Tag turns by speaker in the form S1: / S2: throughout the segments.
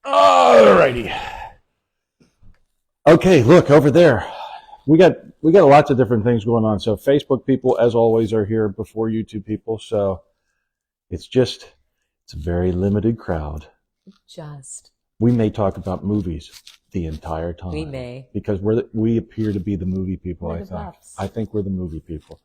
S1: Alrighty. Okay, look over there. We got lots of different things going on. So Facebook people, as always, are here before YouTube people. So it's a very limited crowd. We may talk about movies the entire time.
S2: We may,
S1: because we appear to be the movie people. I think we're the movie people.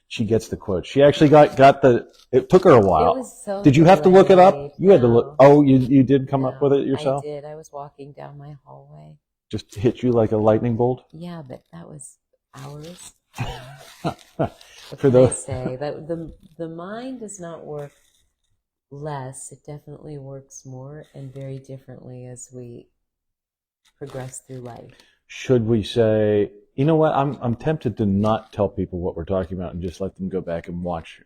S1: She gets the quote. She actually got the. It took her a while.
S2: It was so
S1: did you have to look it up? You had to look. Oh, you did come
S2: No,
S1: up with it yourself?
S2: I did. I was walking down my hallway.
S1: Just hit you like a lightning bolt?
S2: Yeah, but that was hours.
S1: For those,
S2: I say that the mind does not work less. It definitely works more and very differently as we progress through life.
S1: Should we say, you know what? I'm tempted to not tell people what we're talking about and just let them go back and watch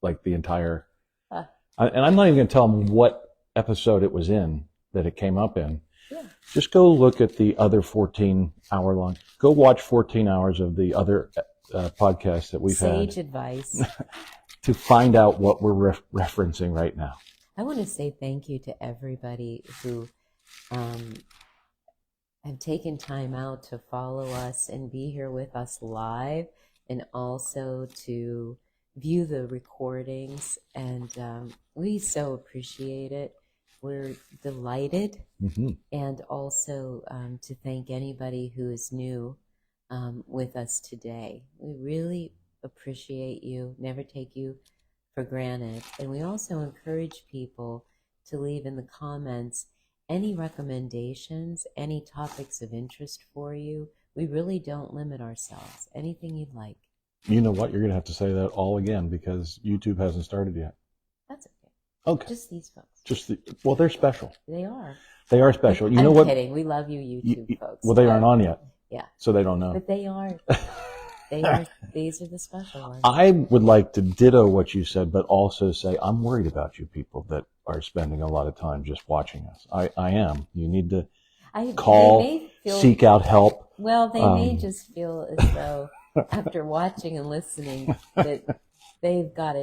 S1: like the entire. And I'm not even going to tell them what episode it was in that it came up in.
S2: Yeah.
S1: Just go look at the other 14-hour long. Go watch 14 hours of the other podcasts that we've had.
S2: Sage advice.
S1: To find out what we're referencing right now.
S2: I want to say thank you to everybody who have taken time out to follow us and be here with us live, and also to view the recordings. And we so appreciate it. We're delighted.
S1: Mm-hmm.
S2: And also to thank anybody who is new with us today. We really appreciate you, never take you for granted. And we also encourage people to leave in the comments any recommendations, any topics of interest for you. We really don't limit ourselves. Anything you'd like.
S1: You know what? You're going to have to say that all again because YouTube hasn't started yet.
S2: That's okay.
S1: Okay.
S2: Just these folks.
S1: Well, they're special.
S2: They are.
S1: They are special. You
S2: I'm
S1: know what?
S2: kidding. We love you, YouTube folks.
S1: Well, they aren't on yet.
S2: Yeah.
S1: So they don't know.
S2: But they are. These are the special ones.
S1: I would like to ditto what you said, but also say I'm worried about you people that are spending a lot of time just watching us. I am. You need to call, seek out help.
S2: Well, they may just feel as though after watching and listening that they've got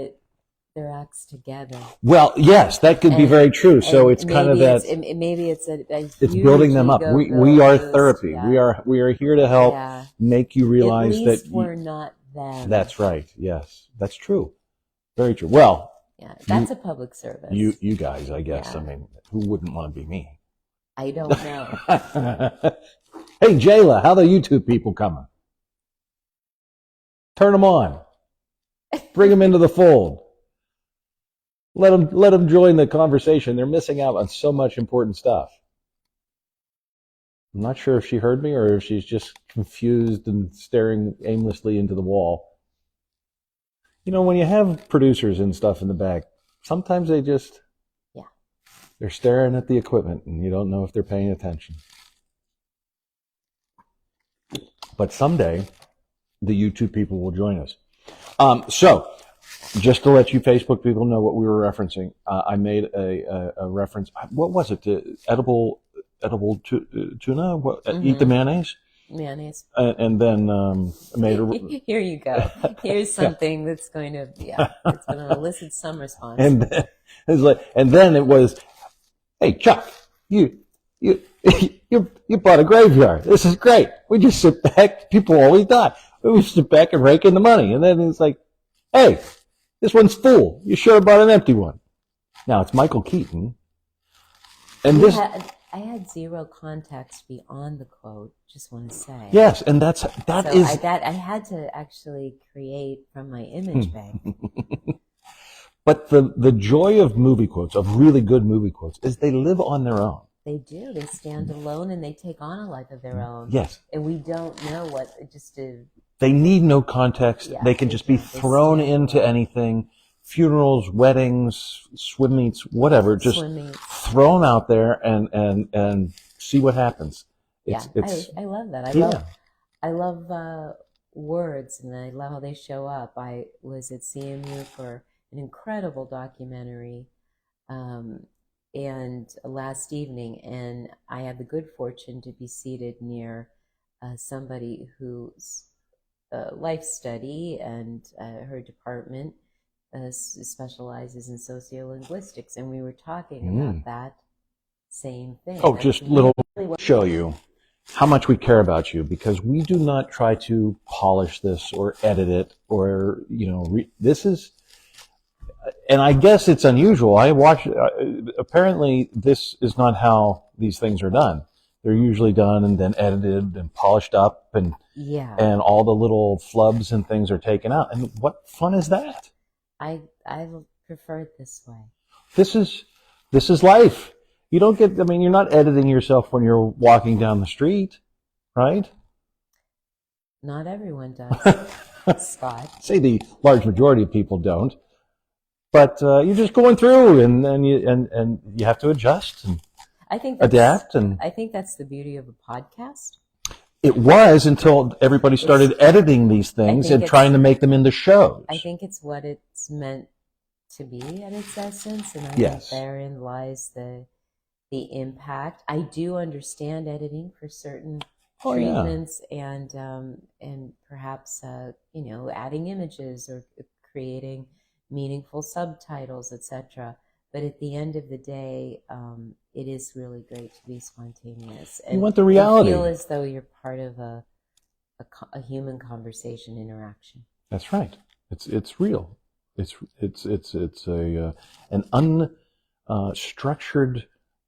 S2: their acts together.
S1: Well, yes, that could be very true. So it's kind of that.
S2: Maybe it's
S1: it's building them up. We are therapy.
S2: Yeah.
S1: We are here to help make you realize
S2: At least
S1: that
S2: we're not them.
S1: That's right. Yes, that's true. Very true. Well,
S2: yeah, that's a public service.
S1: You guys, I guess.
S2: Yeah.
S1: I mean, who wouldn't want to be me?
S2: I don't know.
S1: Hey, Jayla, how the YouTube people coming? Turn them on. Bring them into the fold. Let them join the conversation. They're missing out on so much important stuff. I'm not sure if she heard me or if she's just confused and staring aimlessly into the wall. You know, when you have producers and stuff in the back, sometimes they're staring at the equipment and you don't know if they're paying attention. But someday, the YouTube people will join us. So, just to let you Facebook people know what we were referencing, I made a reference. What was it? Edible tuna? Eat the mayonnaise?
S2: Mayonnaise.
S1: And then made a...
S2: Here you go. Here's something that's going to, it's going to elicit some response.
S1: And then it was, hey, Chuck, you bought a graveyard. This is great. We just sit back. People always die. We sit back and rake in the money. And then it's like, hey, this one's full. You sure bought an empty one? Now, it's Michael Keaton. And
S2: I had zero context beyond the quote, just want to say.
S1: Yes, and I
S2: had to actually create from my image bank.
S1: But the joy of movie quotes, of really good movie quotes, is they live on their own.
S2: They do. They stand alone and they take on a life of their own.
S1: Yes.
S2: And we don't know what just to...
S1: They need no context.
S2: Yeah,
S1: they can just be thrown into anything. Funerals, weddings, swim meets, whatever. Just throw them out there and see what happens.
S2: I love that. I love words, and I love how they show up. I was at CMU for an incredible documentary and last evening, and I had the good fortune to be seated near somebody whose life study and her department specializes in sociolinguistics, and we were talking about that same thing.
S1: Oh,
S2: That's
S1: just little
S2: really what
S1: show you how much we care about you, because we do not try to polish this or edit it or, this is, and I guess it's unusual. I watch, apparently this is not how these things are done. They're usually done and then edited and polished up, and
S2: yeah.
S1: all the little flubs and things are taken out. And what fun is that?
S2: I prefer it this way.
S1: This is life. You don't get, you're not editing yourself when you're walking down the street, right?
S2: Not everyone does, Scott.
S1: Say the large majority of people don't. But you're just going through, and you have to adjust and
S2: I think
S1: adapt. And
S2: I think that's the beauty of a podcast.
S1: it was until everybody started editing these things and trying to make them into shows.
S2: I think it's what it's meant to be at its essence, and I
S1: Yes.
S2: think therein lies the impact. I do understand editing for certain treatments, and perhaps adding images or creating meaningful subtitles, etc. But at the end of the day, it is really great to be spontaneous. And
S1: you want the reality.
S2: feel as though you're part of a human conversation interaction.
S1: That's right. It's real. It's an unstructured.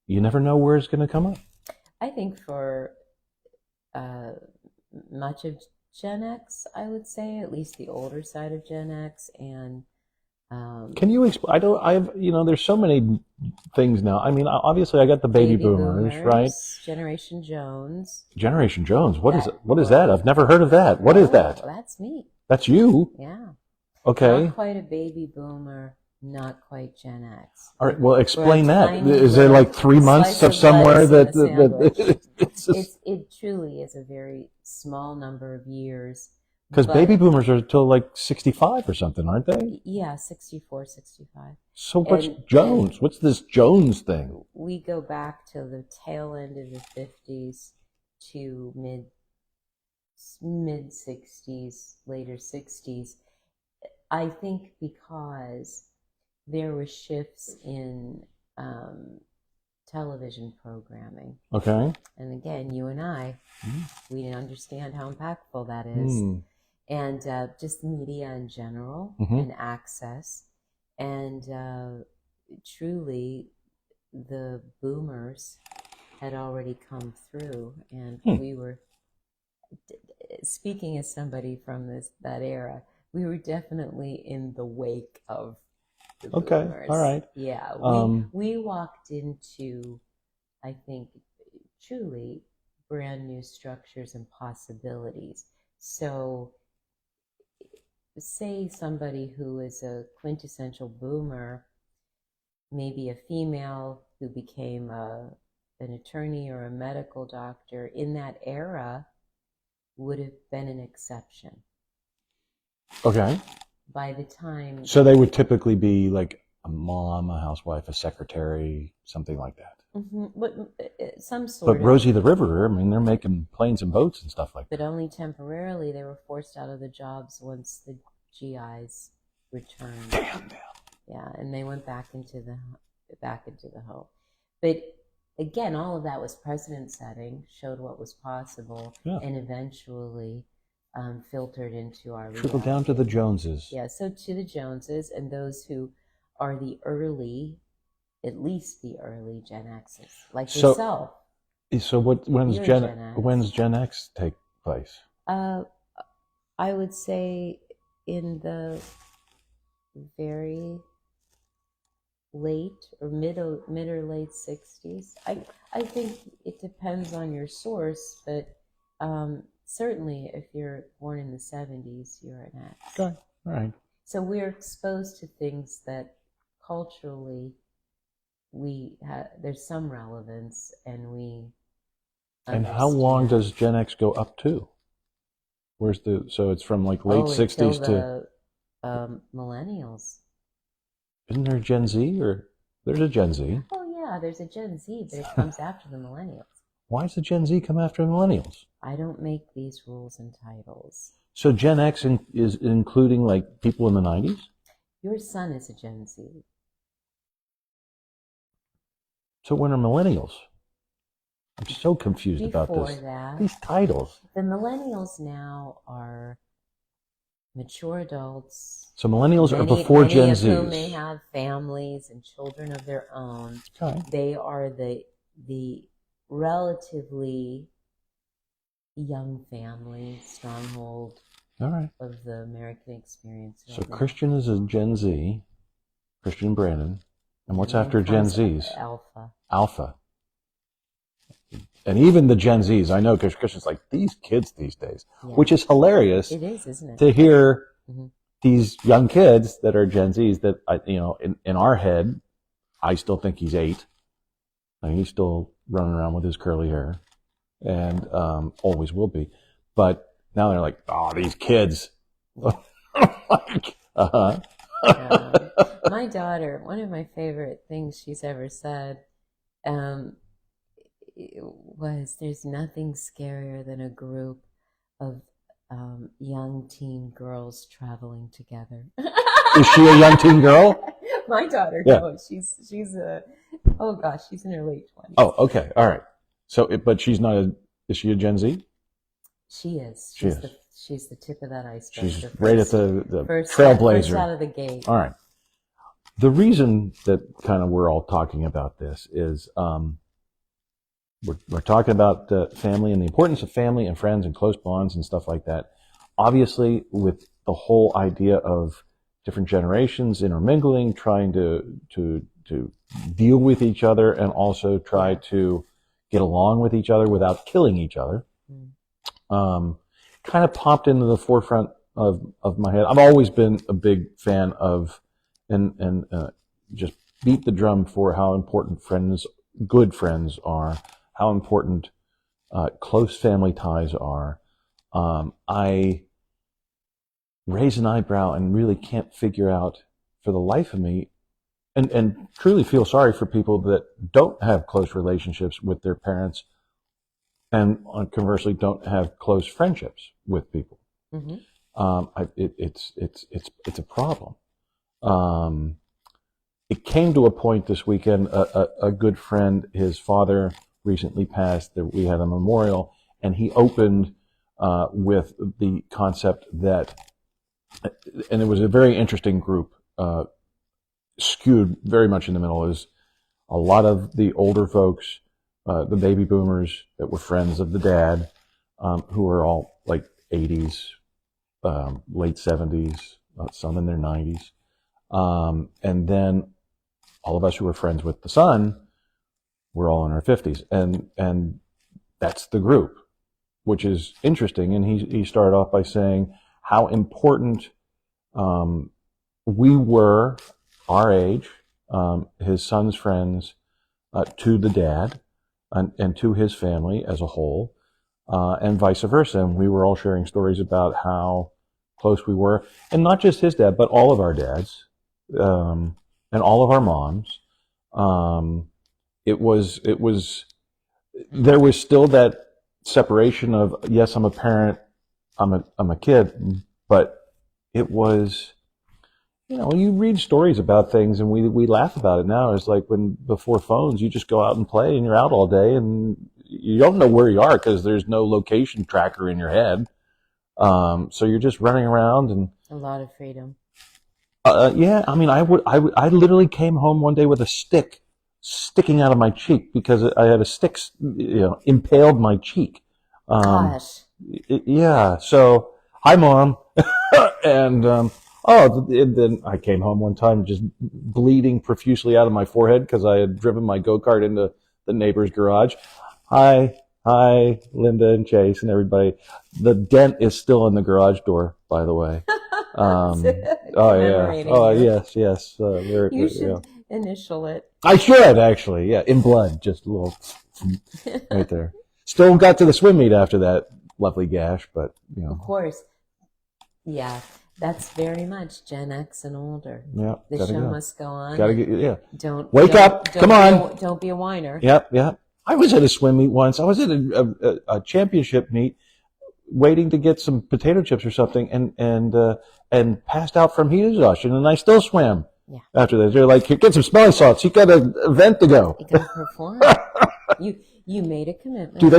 S1: You never know where it's going to come up.
S2: I think for much of Gen X, I would say, at least the older side of Gen X, and
S1: can you explain? There's so many things now. Obviously, I got the baby boomers, right?
S2: Generation Jones.
S1: Generation Jones. What is it? What is that? I've never heard of that. What is that?
S2: That's me.
S1: That's you?
S2: Yeah.
S1: Okay.
S2: Not quite a baby boomer, not quite Gen X.
S1: All right. Well, explain that. Is there like 3 months of somewhere that
S2: it truly is a very small number of years.
S1: Because baby boomers are till like 65 or something, aren't they?
S2: Yeah, 64, 65.
S1: So what's Jones? What's this Jones thing?
S2: We go back to the tail end of the 50s to mid 60s, later 60s. I think because there were shifts in television programming.
S1: Okay.
S2: And again, you and I, we didn't understand how impactful that is. And just media in general and access. And truly, the boomers had already come through. And we were, speaking as somebody from that era, we were definitely in the wake of the boomers.
S1: All right.
S2: Yeah. We walked into, I think, truly brand new structures and possibilities. So, say somebody who is a quintessential boomer, maybe a female who became an attorney or a medical doctor in that era would have been an exception.
S1: Okay.
S2: By the time...
S1: So they would typically be like a mom, a housewife, a secretary, something like that.
S2: But some sort
S1: But Rosie the Riveter, they're making planes and boats and stuff like that.
S2: But only temporarily. They were forced out of the jobs once the GIs returned.
S1: Damn.
S2: Yeah, and they went back into the home. But again, all of that was precedent setting, showed what was possible, and eventually filtered into our reality.
S1: Trickle down to the Joneses.
S2: Yeah, so to the Joneses and those who are the early, at least the early Gen Xers, like yourself.
S1: So when's Gen X take place?
S2: I would say in the very late or mid or late 60s. I think it depends on your source, but certainly if you're born in the 70s, you're an X.
S1: Okay, all right. So
S2: we're exposed to things that culturally there's some relevance, and we understand.
S1: And how long does Gen X go up to? So it's from like late 60s to
S2: millennials.
S1: Isn't there a Gen Z, or there's a Gen Z?
S2: Oh yeah, there's a Gen Z, but it comes after the millennials.
S1: Why does the Gen Z come after the millennials?
S2: I don't make these rules and titles.
S1: So Gen X is including like people in the 90s?
S2: Your son is a Gen Z.
S1: So when are millennials? I'm so confused about
S2: Before
S1: this.
S2: that,
S1: These titles.
S2: the millennials now are mature adults.
S1: So millennials are
S2: Many,
S1: before
S2: many
S1: Gen
S2: of
S1: Zs.
S2: whom may have families and children of their own.
S1: Okay.
S2: They are the relatively young family stronghold
S1: All right.
S2: of the American experience.
S1: So
S2: Right now.
S1: Christian is a Gen Z, Christian Brandon. And what's
S2: And then
S1: after Gen
S2: comes
S1: Zs?
S2: Alpha.
S1: Alpha. And even the Gen Zs, I know, because Christian's like, these kids these days,
S2: Yeah.
S1: which is hilarious
S2: It is, isn't it?
S1: to hear
S2: Mhm.
S1: these young kids that are Gen Zs that, in our head, I still think he's 8. And he's still running around with his curly hair and always will be. But now they're like, oh, these kids. Uh-huh.
S2: My daughter, one of my favorite things she's ever said was, there's nothing scarier than a group of young teen girls traveling together.
S1: Is she a young teen girl?
S2: My daughter,
S1: Yeah.
S2: no, she's she's in her late 20s.
S1: Oh, okay, all right. So, but she's not is she a Gen Z?
S2: She is.
S1: She is.
S2: She's the tip of that iceberg.
S1: She's
S2: The
S1: right at
S2: first-
S1: the
S2: first
S1: trailblazer.
S2: out of the gate.
S1: All right. The reason that kind of we're all talking about this is we're talking about family and the importance of family and friends and close bonds and stuff like that. Obviously, with the whole idea of different generations intermingling, trying to deal with each other and also try to get along with each other without killing each other, kind of popped into the forefront of my head. I've always been a big fan of and just beat the drum for how important good friends are, how important close family ties are. I raise an eyebrow and really can't figure out for the life of me and truly feel sorry for people that don't have close relationships with their parents and conversely don't have close friendships with people. Mm-hmm. It's a problem. It came to a point this weekend, a good friend, his father recently passed, that we had a memorial, and he opened with the concept that, and it was a very interesting group, skewed very much in the middle, is a lot of the older folks, the baby boomers that were friends of the dad, who were all like 80s, late 70s, some in their 90s. And then all of us who were friends with the son were all in our 50s. And that's the group, which is interesting. And he started off by saying how important we were, our age, his son's friends, to the dad and to his family as a whole, and vice versa. And we were all sharing stories about how close we were, and not just his dad, but all of our dads, and all of our moms. There was still that separation of, yes, I'm a parent, I'm a kid, but it was, you read stories about things and we laugh about it now. It's like when before phones, you just go out and play and you're out all day and you don't know where you are because there's no location tracker in your head. So you're just running around and
S2: a lot of freedom.
S1: Yeah, I mean, I literally came home one day with a stick sticking out of my cheek because I had a stick, impaled my cheek.
S2: Gosh.
S1: Yeah. So, hi, Mom. And then I came home one time just bleeding profusely out of my forehead because I had driven my go-kart into the neighbor's garage. Hi, Linda and Chase and everybody. The dent is still in the garage door, by the way. Oh yeah. Oh yes.
S2: You should initial it.
S1: I should actually. Yeah, in blood, just a little right there. Still got to the swim meet after that lovely gash, but
S2: Of course. Yeah, that's very much Gen X and older.
S1: Yeah,
S2: the show must go on.
S1: Gotta get. Yeah.
S2: Don't
S1: wake up. Come on.
S2: Don't be a whiner.
S1: Yep. I was at a swim meet once. I was at a championship meet, waiting to get some potato chips or something, and passed out from heat exhaustion, and I still swam.
S2: Yeah.
S1: After that, they're like, get some smelling salts. You got an event to go.
S2: You got to perform. You made a commitment.
S1: Do they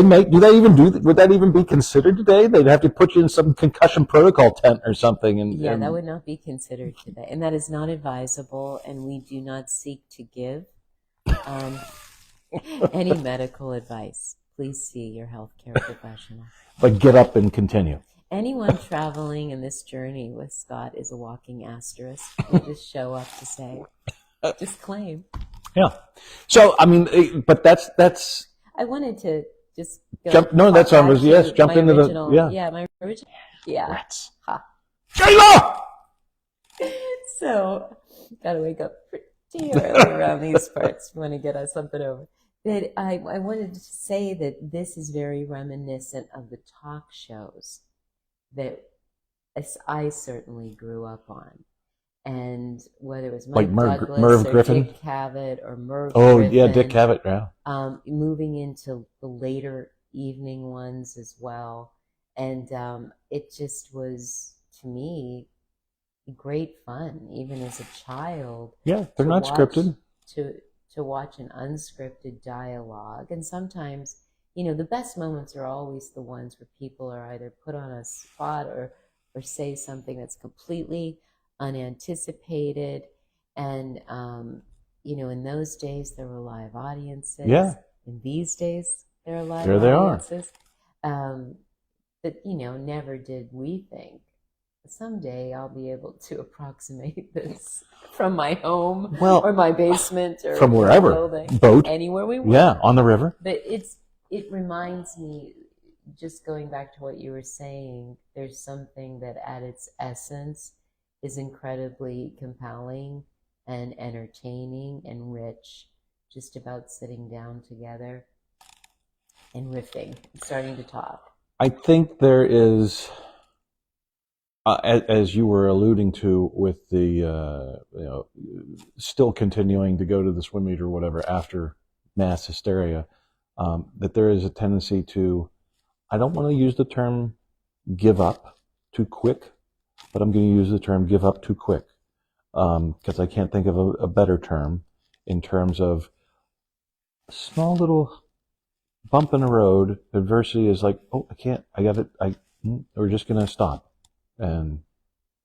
S1: even would that even be considered today? They'd have to put you in some concussion protocol tent or something. And
S2: that would not be considered today. And that is not advisable, and we do not seek to give any medical advice. Please see your healthcare professional.
S1: But get up and continue.
S2: Anyone traveling in this journey with Scott is a walking asterisk. We just show up to say, just claim.
S1: Yeah. So, I mean, but that's.
S2: I wanted to just go
S1: jump. No, that's on. Yes, jump into
S2: original,
S1: my
S2: original. Yeah.
S1: Rats.
S2: Ha.
S1: Shayla!
S2: So, gotta wake up pretty early around these parts. You want to get us something over. But I wanted to say that this is very reminiscent of the talk shows that I certainly grew up on. And whether it was Mike Douglas
S1: Merv
S2: or
S1: Griffin?
S2: Dick Cavett or Merv
S1: Griffin.
S2: Yeah,
S1: Dick Cavett, yeah.
S2: Moving into the later evening ones as well. And it just was, to me, great fun, even as a child.
S1: Yeah, they're not scripted.
S2: To watch an unscripted dialogue. And sometimes, the best moments are always the ones where people are either put on a spot or say something that's completely unanticipated. And, in those days, there were live audiences.
S1: Yeah.
S2: In these days, there are live
S1: there they
S2: audiences. But, never did we think, someday I'll be able to approximate this from my home or my basement or
S1: from wherever,
S2: building,
S1: boat,
S2: anywhere we want.
S1: Yeah, on the river.
S2: But it reminds me, just going back to what you were saying, there's something that at its essence is incredibly compelling and entertaining and rich, just about sitting down together and riffing and starting to talk.
S1: I think there is, as you were alluding to, with the still continuing to go to the swim meet or whatever after mass hysteria, that there is a tendency to, I don't want to use the term give up too quick, but I'm going to use the term give up too quick, because I can't think of a better term in terms of small little bump in the road. Adversity is like, oh, I can't, I got it, we're just going to stop and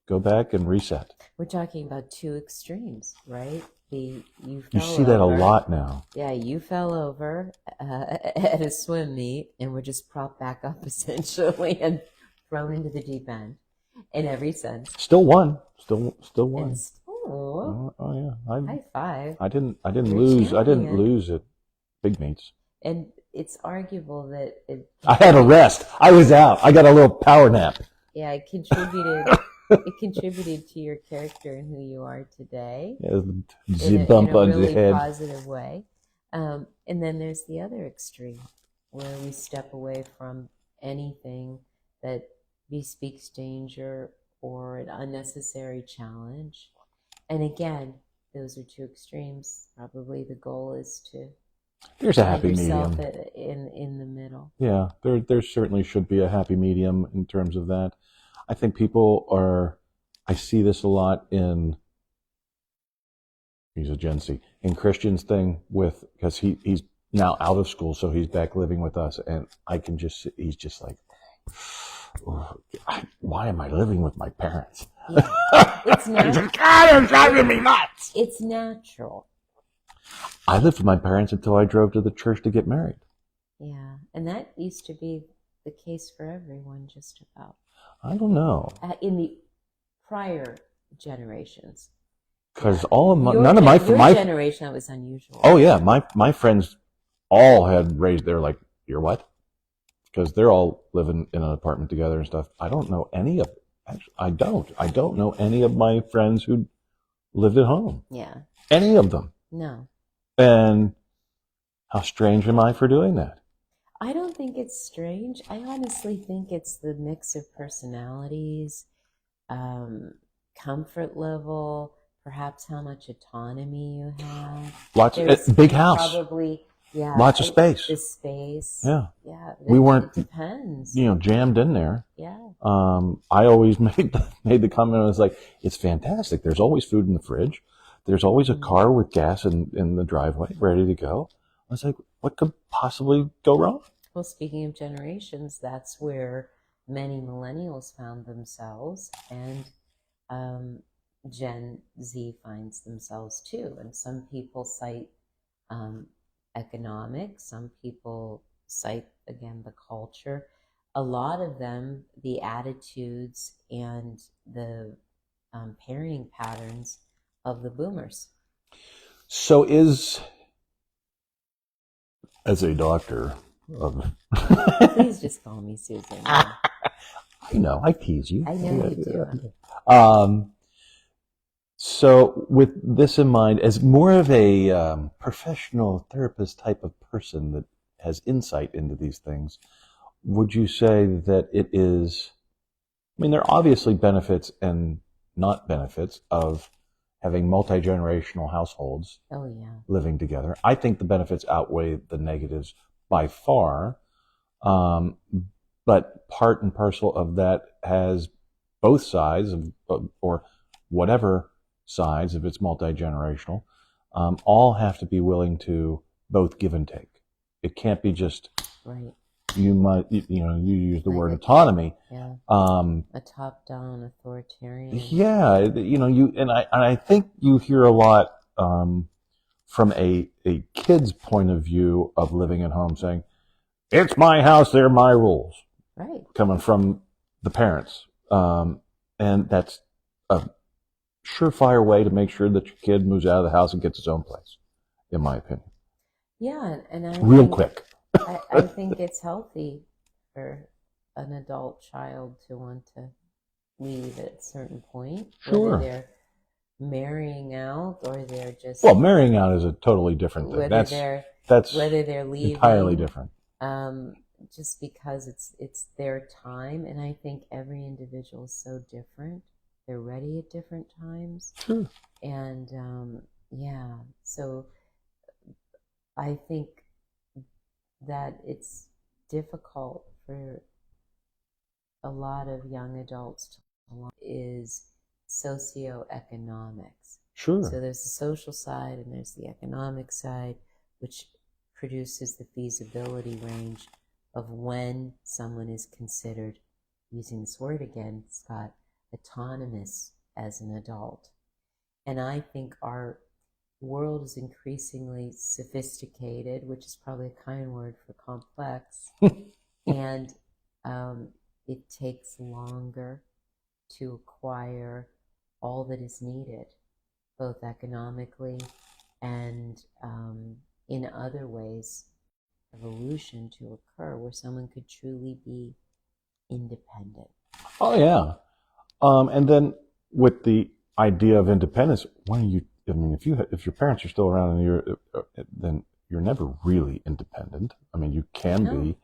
S1: go back and reset.
S2: We're talking about two extremes, right? You
S1: see that a lot now.
S2: Yeah, you fell over at a swim meet and were just propped back up essentially and thrown into the deep end in every sense.
S1: Still won. Still won.
S2: Oh yeah. High five.
S1: I didn't lose. Champion. I didn't lose at big meets.
S2: And it's arguable that
S1: I had a rest. I was out. I got a little power nap.
S2: Yeah, it contributed. It contributed to your character and who you are today.
S1: Yeah,
S2: in a really positive way. And then there's the other extreme, where we step away from anything that bespeaks danger or an unnecessary challenge. And again, those are two extremes. Probably the goal is to
S1: there's a happy
S2: yourself
S1: medium
S2: in the middle.
S1: Yeah, there certainly should be a happy medium in terms of that. I think people are, I see this a lot in, he's a Gen Z, in Christian's thing with, because he's now out of school, so he's back living with us, and I can just, he's just like, oh, why am I living with my parents?
S2: Yeah. It's natural.
S1: God, it's driving me nuts.
S2: It's natural.
S1: I lived with my parents until I drove to the church to get married.
S2: Yeah, and that used to be the case for everyone, just about.
S1: I don't know.
S2: In the prior generations.
S1: Because none of my
S2: generation, that was unusual.
S1: Oh yeah, my friends all had raised. They're like, you're what? Because they're all living in an apartment together and stuff. I don't know any of. Actually, I don't know any of my friends who lived at home.
S2: Yeah.
S1: Any of them.
S2: No.
S1: And how strange am I for doing that?
S2: I don't think it's strange. I honestly think it's the mix of personalities, comfort level, perhaps how much autonomy you have.
S1: Big house.
S2: Probably, yeah.
S1: Lots of space.
S2: The space.
S1: Yeah.
S2: Yeah.
S1: We weren't,
S2: it depends.
S1: Jammed in there.
S2: Yeah.
S1: I always made the comment, I was like, it's fantastic. There's always food in the fridge. there's always a car with gas in the driveway ready to go. I was like, what could possibly go wrong?
S2: Well, speaking of generations, that's where many millennials found themselves, and Gen Z finds themselves too. And some people cite economics, some people cite, again, the culture. A lot of them, the attitudes and the parenting patterns of the boomers.
S1: So as a doctor of...
S2: Please just call me Susan.
S1: I know, I tease you.
S2: I know you do.
S1: So with this in mind, as more of a professional therapist type of person that has insight into these things, would you say that it is, I mean, there are obviously benefits and not benefits of having multi-generational households
S2: Oh, yeah.
S1: living together. I think the benefits outweigh the negatives by far. But part and parcel of that has both sides or whatever sides, if it's multi-generational, all have to be willing to both give and take. It can't be just,
S2: right.
S1: You use the
S2: Like
S1: word autonomy.
S2: Yeah. A top-down authoritarian.
S1: Yeah, I think you hear a lot from a kid's point of view of living at home saying, it's my house, they're my rules.
S2: Right.
S1: Coming from the parents. And that's a surefire way to make sure that your kid moves out of the house and gets his own place, in my opinion.
S2: Yeah, and
S1: Real quick.
S2: I think it's healthy for an adult child to want to leave at a certain point.
S1: Sure.
S2: Whether they're marrying out or they're just...
S1: Well, marrying out is a totally different thing. That's
S2: whether they're leaving
S1: entirely different.
S2: Just because it's their time, and I think every individual is so different. They're ready at different times.
S1: Sure.
S2: And yeah, so I think that it's difficult for a lot of young adults to is socioeconomics.
S1: Sure.
S2: So there's the social side and there's the economic side, which produces the feasibility range of when someone is considered, using this word again, Scott, autonomous as an adult. And I think our world is increasingly sophisticated, which is probably a kind word for complex, and it takes longer to acquire all that is needed, both economically and in other ways, evolution to occur where someone could truly be independent.
S1: Oh, yeah. And then with the idea of independence, if your parents are still around and then you're never really independent. I mean, you can be,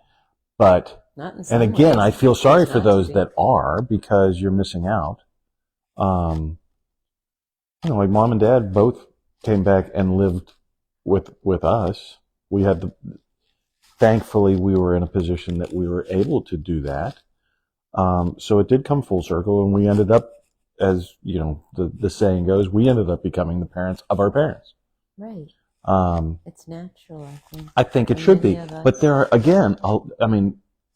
S1: but,
S2: not in some
S1: and again,
S2: ways.
S1: I feel sorry for those that are, because you're missing out. Like mom and dad both came back and lived with us. Thankfully we were in a position that we were able to do that. So it did come full circle, and we ended up, as you know, the saying goes, we ended up becoming the parents of our parents.
S2: Right. It's natural, I think.
S1: I think it should be. But there are, again,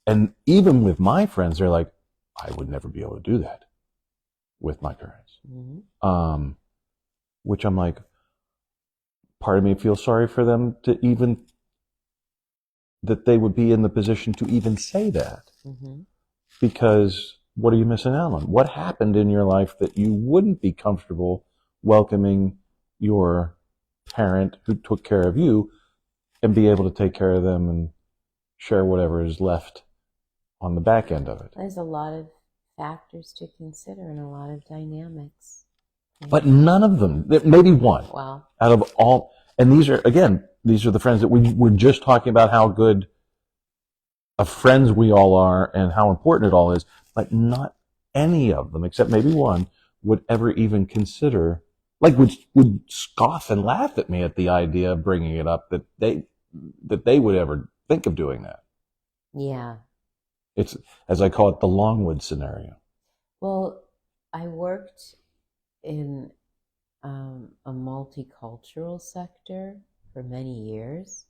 S1: and even with my friends, they're like, I would never be able to do that with my parents. Mm-hmm. Which I'm like, part of me feels sorry for them that they would be in the position to even say that. Mm-hmm. Because what are you missing out on? What happened in your life that you wouldn't be comfortable welcoming your parent who took care of you and be able to take care of them and share whatever is left on the back end of it?
S2: There's a lot of factors to consider and a lot of dynamics.
S1: But none of them, maybe one.
S2: Wow.
S1: Out of all, and these are the friends that we were just talking about how good of friends we all are and how important it all is, but not any of them, except maybe one, would ever even consider, like would scoff and laugh at me at the idea of bringing it up, that they would ever think of doing that.
S2: Yeah.
S1: It's, as I call it, the Longwood scenario.
S2: Well, I worked in a multicultural sector for many years.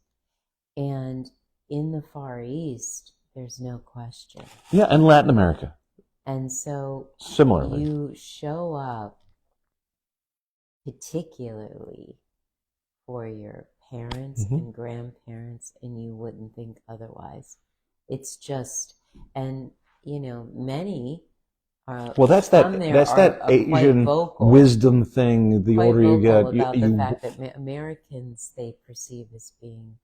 S2: And in the Far East, there's no question.
S1: Yeah, and Latin America.
S2: And so
S1: Similarly.
S2: you show up particularly for your parents and grandparents, and you wouldn't think otherwise. It's just, and many are
S1: Well, that's
S2: from
S1: that
S2: there
S1: that's that
S2: are quite
S1: Asian
S2: vocal,
S1: wisdom thing. The
S2: quite
S1: older you
S2: vocal
S1: get,
S2: about the fact that Americans they perceive as being,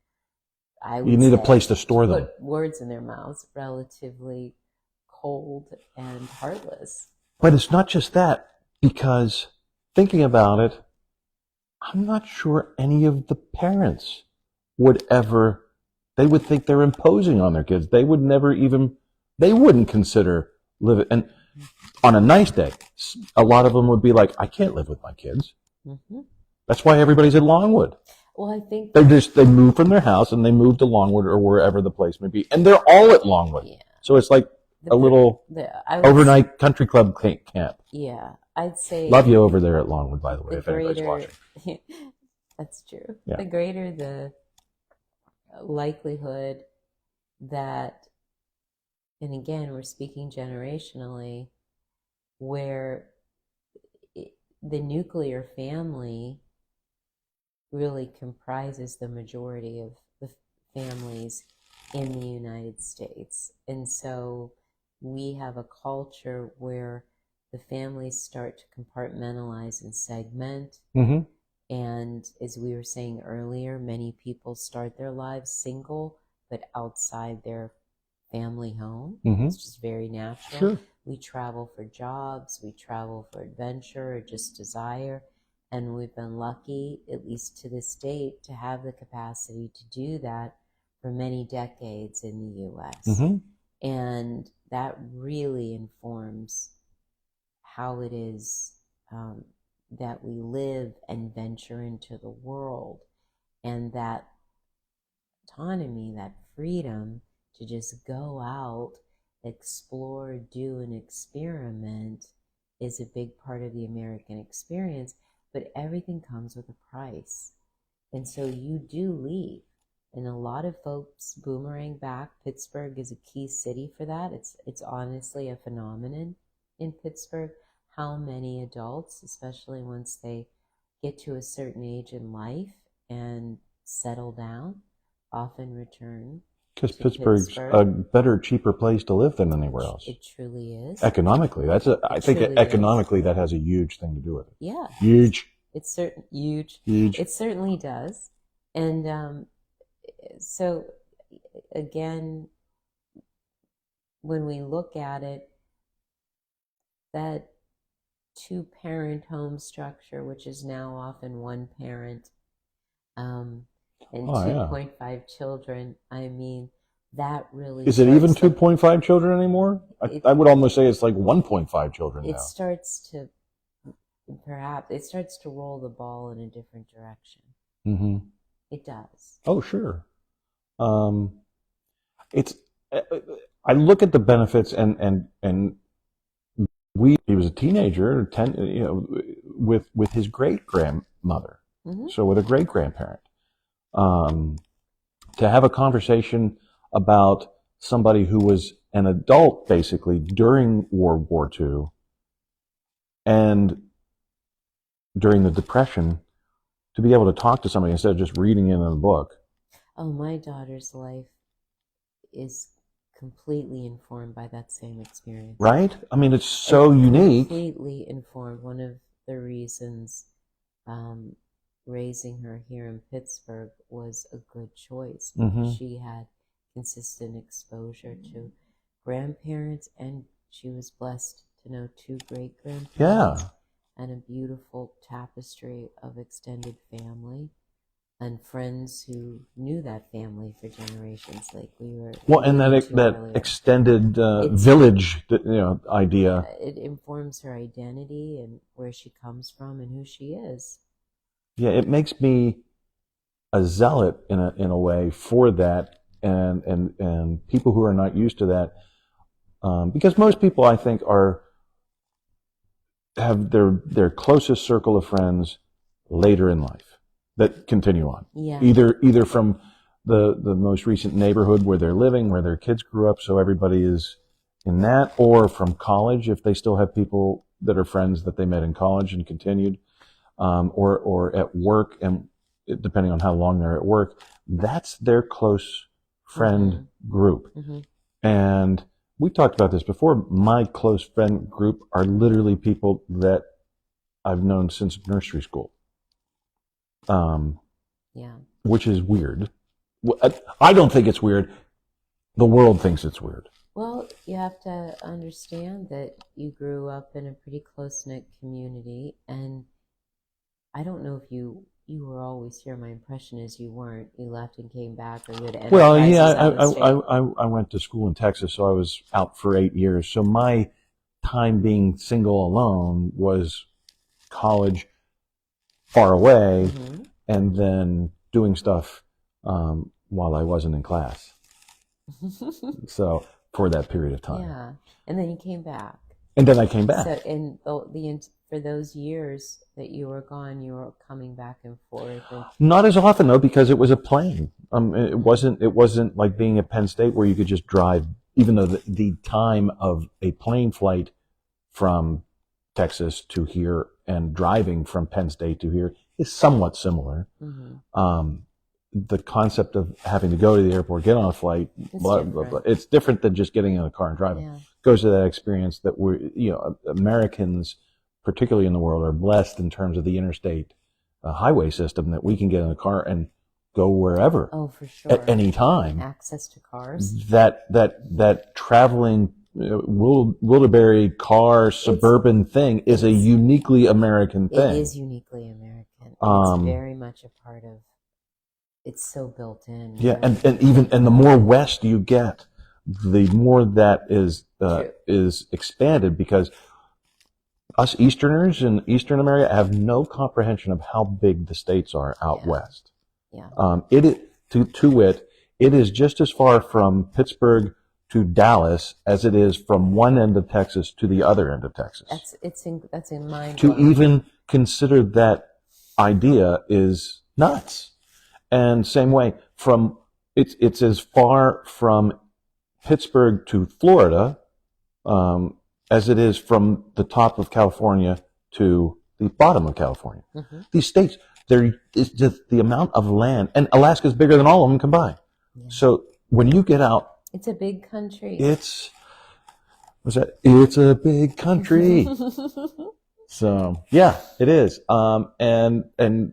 S2: I
S1: you
S2: would
S1: need a
S2: say,
S1: place to store
S2: to
S1: them.
S2: put words in their mouths, relatively cold and heartless.
S1: But it's not just that, because thinking about it, I'm not sure any of the parents would ever, they would think they're imposing on their kids. They would never even, they wouldn't consider living. And on a nice day, a lot of them would be like, I can't live with my kids.
S2: Mm-hmm.
S1: That's why everybody's in Longwood.
S2: Well, I think
S1: They moved from their house and they moved to Longwood or wherever the place may be. And they're all at Longwood.
S2: yeah,
S1: So it's like a little overnight country club camp.
S2: Yeah, I'd say
S1: Love you over there at Longwood, by the way, if anybody's watching.
S2: That's true.
S1: Yeah.
S2: The greater the likelihood that, and again, we're speaking generationally, where the nuclear family really comprises the majority of the families in the United States. And so we have a culture where the families start to compartmentalize and segment.
S1: Mm-hmm.
S2: And as we were saying earlier, many people start their lives single, but outside their family home. It's just very natural.
S1: Sure.
S2: We travel for jobs, we travel for adventure or just desire. And we've been lucky, at least to this date, to have the capacity to do that for many decades in the U.S. And that really informs how it is that we live and venture into the world. And that autonomy, that freedom to just go out, explore, do, and experiment is a big part of the American experience. But everything comes with a price. And so you do leave. And a lot of folks boomerang back. Pittsburgh is a key city for that. It's honestly a phenomenon in Pittsburgh. How many adults, especially once they get to a certain age in life and settle down, often return.
S1: Because Pittsburgh's a better, cheaper place to live than anywhere else.
S2: It truly is.
S1: Economically, I think economically that has a huge thing to do with it.
S2: Yeah.
S1: Huge.
S2: It's huge.
S1: Huge.
S2: It certainly does. And so, again, when we look at it, that two-parent home structure, which is now often one parent, and 2.5 children, I mean, that really...
S1: Is it even 2.5 children anymore? I would almost say it's like 1.5 children now.
S2: It starts to roll the ball in a different direction. Mm-hmm. It does.
S1: Oh, sure. I look at the benefits and he was a teenager, with his great grandmother. So with a great grandparent, to have a conversation about somebody who was an adult basically during World War II and during the Depression, to be able to talk to somebody instead of just reading it in a book.
S2: Oh, my daughter's life is completely informed by that same experience.
S1: Right? I mean, it's so unique.
S2: Completely informed. One of the reasons raising her here in Pittsburgh was a good choice, because she had consistent exposure to grandparents, and she was blessed to know 2 great-grandparents.
S1: Yeah.
S2: And a beautiful tapestry of extended family and friends who knew that family for generations, like we were.
S1: Well, and that extended village, idea.
S2: It informs her identity and where she comes from and who she is.
S1: Yeah, it makes me a zealot in a way for that, and people who are not used to that, because most people, I think, are have their closest circle of friends later in life that continue on.
S2: Yeah.
S1: Either from the most recent neighborhood where they're living, where their kids grew up, so everybody is in that, or from college if they still have people that are friends that they met in college and continued, or at work, and depending on how long they're at work, that's their close friend group. And we talked about this before. My close friend group are literally people that I've known since nursery school.
S2: Yeah.
S1: Which is weird. I don't think it's weird. The world thinks it's weird.
S2: Well, you have to understand that you grew up in a pretty close-knit community, and I don't know if you were always here. My impression is you weren't. You left and came back, or you had enterprises
S1: Well, yeah,
S2: out of state.
S1: I went to school in Texas, so I was out for 8 years. So my time being single alone was college far away, and then doing stuff while I wasn't in class. So for that period of time.
S2: Yeah, and then you came back.
S1: And then I came back.
S2: So, and for those years that you were gone, you were coming back and forth. And
S1: not as often though, because it was a plane. It wasn't like being at Penn State where you could just drive. Even though the time of a plane flight from Texas to here and driving from Penn State to here is somewhat similar. The concept of having to go to the airport, get on a flight, it's different than just getting in a car and driving.
S2: Yeah.
S1: Goes to that experience that Americans, particularly in the world, are blessed in terms of the interstate highway system, that we can get in a car and go wherever.
S2: Oh, for sure.
S1: At any time.
S2: Access to cars.
S1: That traveling Wildeberry car suburban thing is a uniquely American thing.
S2: It is uniquely American. It's very much a part of. It's so built in.
S1: Yeah, and the more west you get, the more that is expanded, because us Easterners in Eastern America have no comprehension of how big the states are out west.
S2: Yeah.
S1: To wit, it is just as far from Pittsburgh to Dallas as it is from one end of Texas to the other end of Texas.
S2: That's in mind.
S1: To even consider that idea is nuts. And same way, it's as far from Pittsburgh to Florida as it is from the top of California to the bottom of California. These states, there is just the amount of land, and Alaska's bigger than all of them combined. Yeah. So when you get out,
S2: it's a big country.
S1: It's a big country. So yeah, it is, and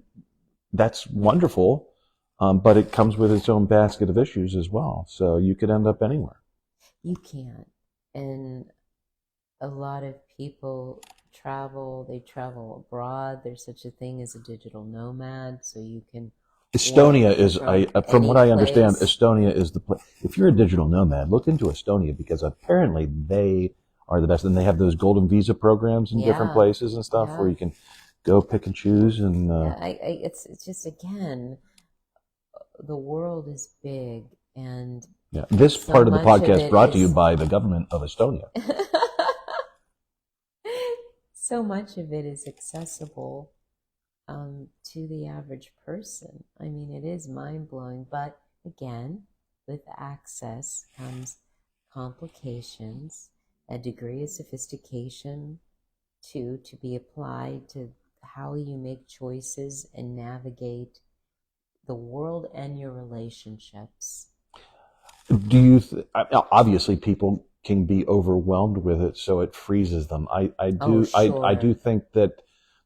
S1: that's wonderful. But it comes with its own basket of issues as well. So you could end up anywhere.
S2: You can't. And a lot of people they travel abroad. There's such a thing as a digital nomad, so you can.
S1: Estonia is, from what I understand,
S2: place.
S1: Estonia is the place. If you're a digital nomad, look into Estonia, because apparently they are the best. And they have those golden visa programs in different places and stuff where you can go pick and choose. And
S2: it's just, again, the world is big, and
S1: this part of the podcast brought to you by the government of Estonia.
S2: So much of it is accessible to the average person. I mean, it is mind-blowing, but again, with access comes complications, a degree of sophistication to be applied to how you make choices and navigate the world and your relationships.
S1: Do you obviously people can be overwhelmed with it, so it freezes them. I do think that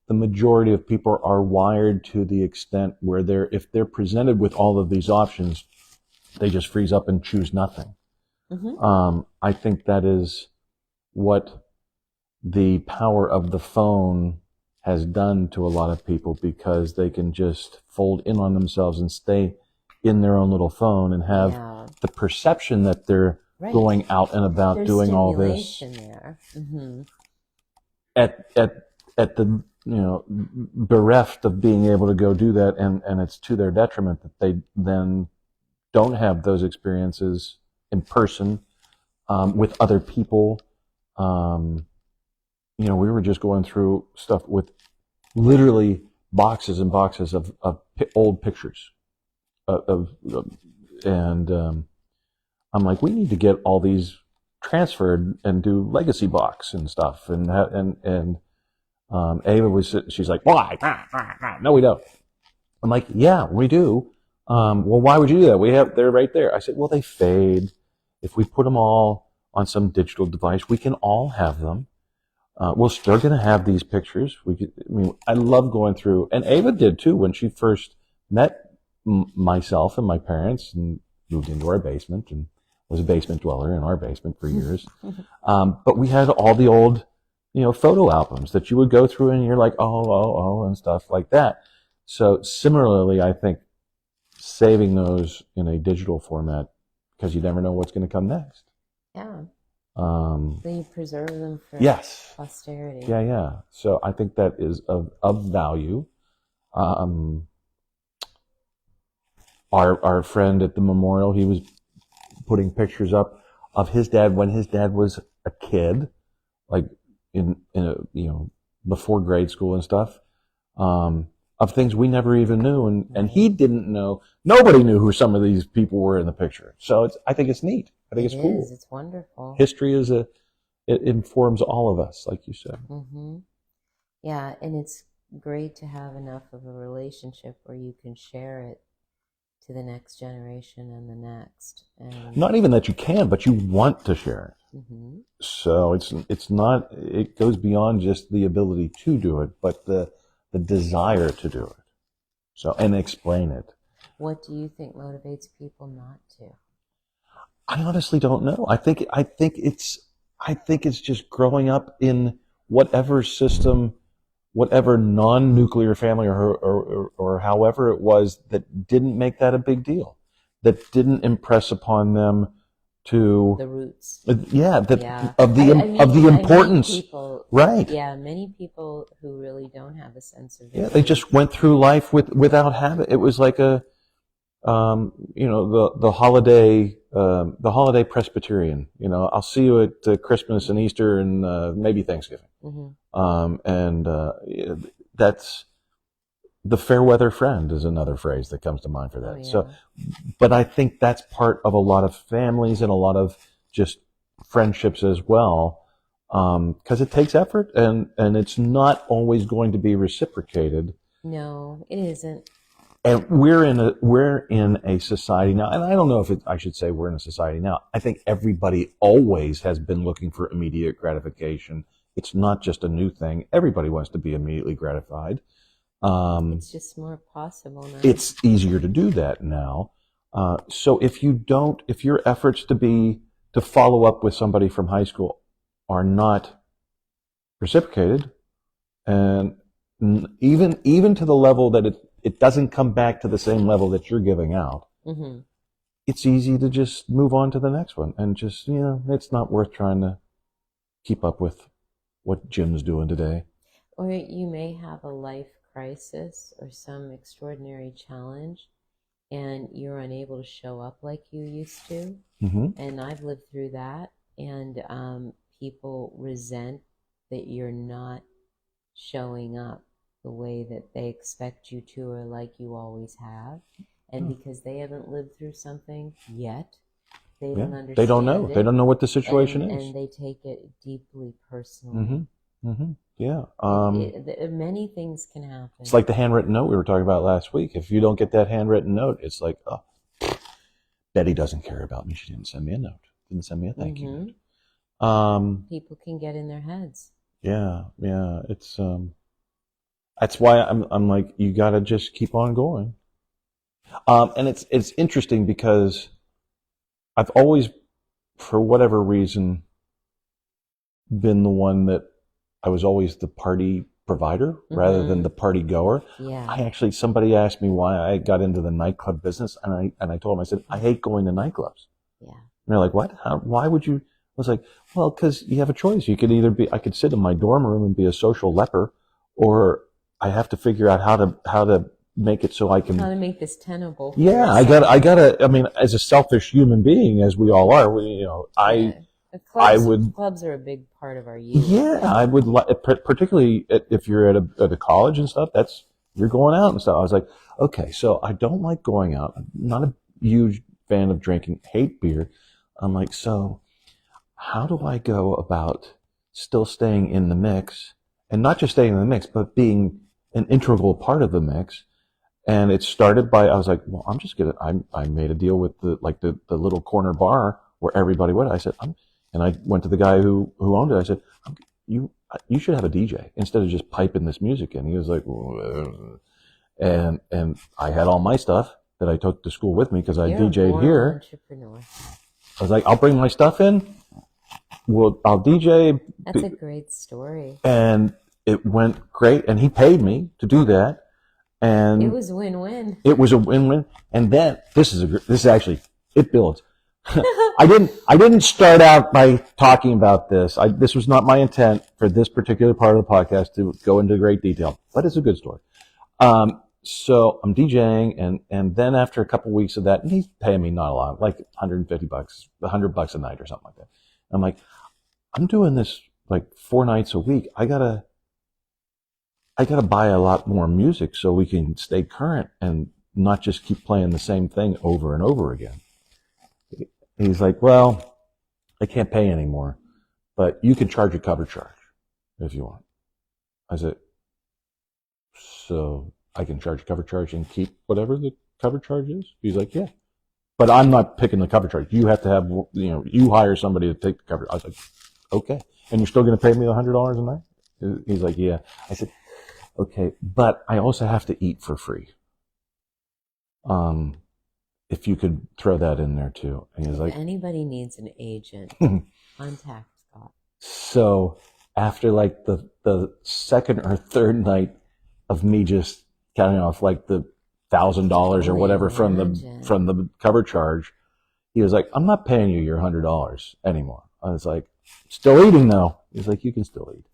S1: the majority of people are wired to the extent where if they're presented with all of these options, they just freeze up and choose nothing. I think that is what the power of the phone has done to a lot of people, because they can just fold in on themselves and stay in their own little phone and have the perception that they're going out and about doing all this at the bereft of being able to go do that, and it's to their detriment that they then don't have those experiences in person with other people, we were just going through stuff with literally boxes and boxes of old pictures and I'm like, we need to get all these transferred and do legacy box and stuff. And Ava she's like, why? No, we don't. I'm like, yeah, we do. Well, why would you do that? They're right there. I said, well, they fade. If we put them all on some digital device, we can all have them. We're still going to have these pictures. I love going through, and Ava did too when she first met myself and my parents and moved into our basement and was a basement dweller in our basement for years. But we had all the old, photo albums that you would go through and you're like, oh, and stuff like that. So similarly, I think saving those in a digital format, because you never know what's going to come next.
S2: Yeah. So you preserve them for
S1: yes.
S2: posterity.
S1: Yeah. So I think that is of value. Our friend at the memorial, he was putting pictures up of his dad when his dad was a kid, like in before grade school and stuff, of things we never even knew, and he didn't know. Nobody knew who some of these people were in the picture. So I think it's neat. I think it's cool.
S2: It's wonderful.
S1: History it informs all of us, like you said.
S2: Mm-hmm. Yeah, and it's great to have enough of a relationship where you can share it to the next generation and the next. And
S1: not even that you can, but you want to share it.
S2: Mm-hmm.
S1: So it's not. It goes beyond just the ability to do it, but the desire to do it. So and explain it.
S2: What do you think motivates people not to?
S1: I honestly don't know. I think it's just growing up in whatever system, whatever non-nuclear family or however it was that didn't make that a big deal, that didn't impress upon them to
S2: the roots.
S1: Of the importance.
S2: Many people,
S1: right.
S2: Yeah, many people who really don't have a sense of
S1: they just went through life without having it. It was like the holiday Presbyterian. I'll see you at Christmas and Easter and maybe Thanksgiving. Mm-hmm. That's the fair weather friend is another phrase that comes to mind for that.
S2: Oh, yeah.
S1: So, but I think that's part of a lot of families and a lot of just friendships as well, because it takes effort and it's not always going to be reciprocated.
S2: No, it isn't.
S1: And we're in a society now, and I don't know if I should say we're in a society now. I think everybody always has been looking for immediate gratification. It's not just a new thing. Everybody wants to be immediately gratified.
S2: It's just more possible now.
S1: It's easier to do that now. So if your efforts to follow up with somebody from high school are not reciprocated, and even to the level that it doesn't come back to the same level that you're giving out, mm-hmm. It's easy to just move on to the next one and just, it's not worth trying to keep up with what Jim's doing today.
S2: Or you may have a life crisis or some extraordinary challenge and you're unable to show up like you used to. Mm-hmm. And I've lived through that. And people resent that you're not showing up the way that they expect you to or like you always have. And because they haven't lived through something yet, they don't understand.
S1: They don't know. They don't know what the situation is.
S2: And they take it deeply personally.
S1: Mm-hmm. Mm-hmm. Yeah.
S2: Many things can happen.
S1: It's like the handwritten note we were talking about last week. If you don't get that handwritten note, it's like, oh, Betty doesn't care about me. She didn't send me a note. Didn't send me a thank you note. People
S2: can get in their heads.
S1: Yeah. It's that's why I'm like, you got to just keep on going. And it's interesting because I've always, for whatever reason, been the one that I was always the party provider rather than the party goer. Yeah. Somebody asked me why I got into the nightclub business, and I told them, I said, I hate going to nightclubs. Yeah. And they're like, what? Why would you? I was like, well, because you have a choice. You could either I could sit in my dorm room and be a social leper, or I have to figure out how to make it so I can.
S2: How to make this tenable.
S1: Yeah, I gotta. I mean, as a selfish human being, as we all are,
S2: Clubs are a big part of our youth.
S1: Yeah, I would particularly if you're at a college and stuff. You're going out and stuff. I was like, okay, so I don't like going out. I'm not a huge fan of drinking. Hate beer. I'm like, so how do I go about still staying in the mix, and not just staying in the mix, but being an integral part of the mix? And it started by, I was like, well, I made a deal with the little corner bar where everybody went. I said, and I went to the guy who owned it. I said, you should have a DJ instead of just piping this music in. He was like, and I had all my stuff that I took to school with me because I DJ'd here. Entrepreneur. I was like, I'll bring my stuff in. I'll DJ.
S2: That's a great story.
S1: And it went great. And he paid me to do that. And
S2: it was win-win.
S1: It was a win-win. And then this is actually, it builds. I didn't start out by talking about this. This was not my intent for this particular part of the podcast to go into great detail, but it's a good story. So I'm DJing, and then after a couple weeks of that, and he's paying me not a lot, like $150, $100 a night or something like that. I'm like, I'm doing this like 4 nights a week. I gotta buy a lot more music so we can stay current and not just keep playing the same thing over and over again. He's like, well, I can't pay anymore, but you can charge a cover charge if you want. I said, so I can charge a cover charge and keep whatever the cover charge is? He's like, yeah. But I'm not picking the cover charge. You have to have, you hire somebody to take the cover. I was like, okay. And you're still going to pay me $100 a night? He's like, yeah. I said, okay, but I also have to eat for free. If you could throw that in there too. And he's like,
S2: if anybody needs an agent, contact Scott.
S1: So after like the second or third night of me just counting off like the $1,000 or whatever from the cover charge, he was like, I'm not paying you your $100 anymore. I was like, still eating though. He's like, you can still eat.